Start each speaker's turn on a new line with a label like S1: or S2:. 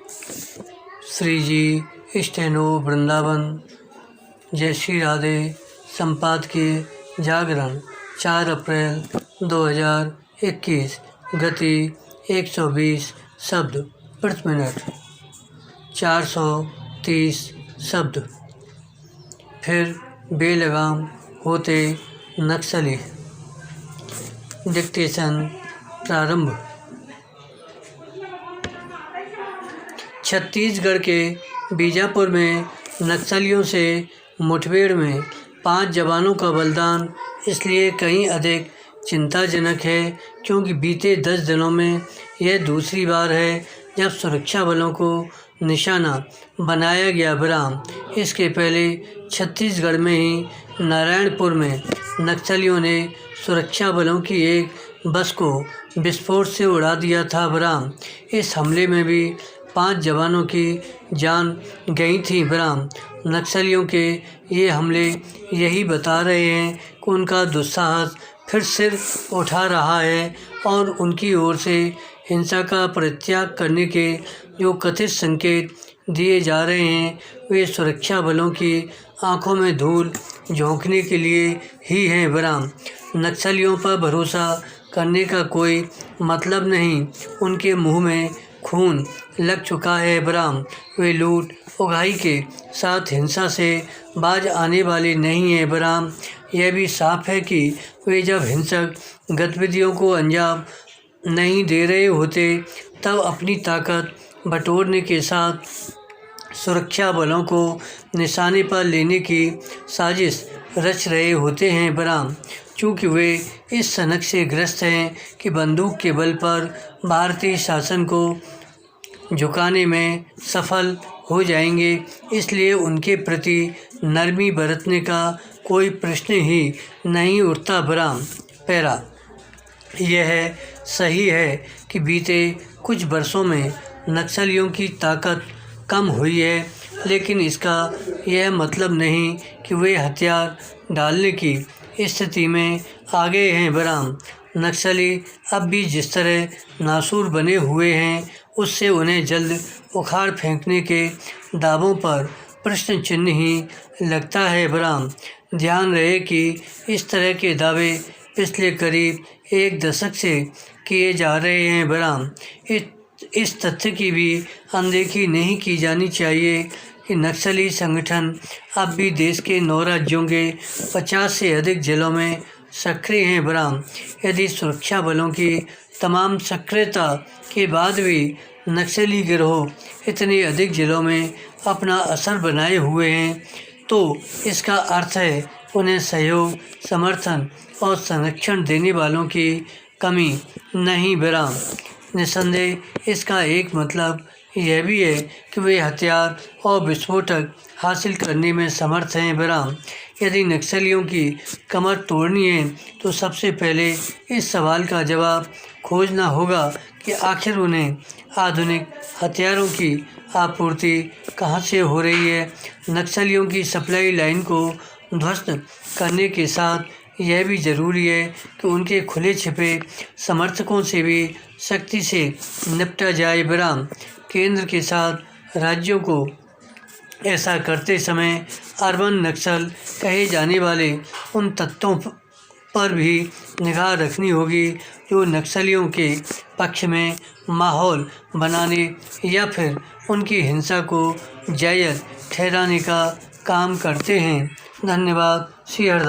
S1: श्री जी steno Vrindavan. जय श्री राधे। संपादकीय जागरण 4 अप्रैल 2021। गति 120 शब्द प्रति मिनट, 430 शब्द। फिर बेलगाम होते नक्सली। डिक्टेशन प्रारंभ। छत्तीसगढ़ के बीजापुर में नक्सलियों से मुठभेड़ में 5 जवानों का बलिदान इसलिए कहीं अधिक चिंताजनक है क्योंकि बीते 10 दिनों में यह दूसरी बार है जब सुरक्षा बलों को निशाना बनाया गया बराम। इसके पहले छत्तीसगढ़ में ही नारायणपुर में नक्सलियों ने सुरक्षा बलों की एक बस को विस्फोट से उड़ा दिया था बराम। इस हमले में भी 5 जवानों की जान गई थी बराम। नक्सलियों के ये हमले यही बता रहे हैं कि उनका दुस्साहस फिर सिर उठा रहा है और उनकी ओर से हिंसा का परित्याग करने के जो कथित संकेत दिए जा रहे हैं वे सुरक्षा बलों की आंखों में धूल झोंकने के लिए ही हैं बराम। नक्सलियों पर भरोसा करने का कोई मतलब नहीं। उनके मुंह में खून लग चुका है बराम। वे लूट उगाही के साथ हिंसा से बाज आने वाले नहीं हैं बराम। यह भी साफ है कि वे जब हिंसक गतिविधियों को अंजाम नहीं दे रहे होते तब अपनी ताकत बटोरने के साथ सुरक्षा बलों को निशाने पर लेने की साजिश रच रहे होते हैं बराम। चूँकि वे इस सनक से ग्रस्त हैं कि बंदूक के बल पर भारतीय शासन को झुकाने में सफल हो जाएंगे, इसलिए उनके प्रति नरमी बरतने का कोई प्रश्न ही नहीं उठता बराम। पैरा। यह सही है कि बीते कुछ वर्षों में नक्सलियों की ताकत कम हुई है, लेकिन इसका यह मतलब नहीं कि वे हथियार डालने की स्थिति में आगे हैं बराम। नक्सली अब भी जिस तरह नासूर बने हुए हैं उससे उन्हें जल्द उखाड़ फेंकने के दावों पर प्रश्न चिन्ह ही लगता है बराम। ध्यान रहे कि इस तरह के दावे पिछले करीब 1 दशक से किए जा रहे हैं बराम। इस तथ्य की भी अनदेखी नहीं की जानी चाहिए कि नक्सली संगठन अब भी देश के 9 राज्यों के 50 से अधिक जिलों में सक्रिय हैं बराम। यदि सुरक्षा बलों की तमाम सक्रियता के बाद भी नक्सली गिरोह इतने अधिक जिलों में अपना असर बनाए हुए हैं तो इसका अर्थ है उन्हें सहयोग, समर्थन और संरक्षण देने वालों की कमी नहीं बराम। निस्संदेह इसका एक मतलब यह भी है कि वे हथियार और विस्फोटक हासिल करने में समर्थ हैं बराम। यदि नक्सलियों की कमर तोड़नी है तो सबसे पहले इस सवाल का जवाब खोजना होगा कि आखिर उन्हें आधुनिक हथियारों की आपूर्ति कहां से हो रही है। नक्सलियों की सप्लाई लाइन को ध्वस्त करने के साथ यह भी ज़रूरी है कि उनके खुले छिपे समर्थकों से भी सख्ती से निपटा जाए बराम। केंद्र के साथ राज्यों को ऐसा करते समय अर्बन नक्सल कहे जाने वाले उन तत्वों पर भी निगाह रखनी होगी जो नक्सलियों के पक्ष में माहौल बनाने या फिर उनकी हिंसा को जायज़ ठहराने का काम करते हैं। धन्यवाद। श्री हरदास।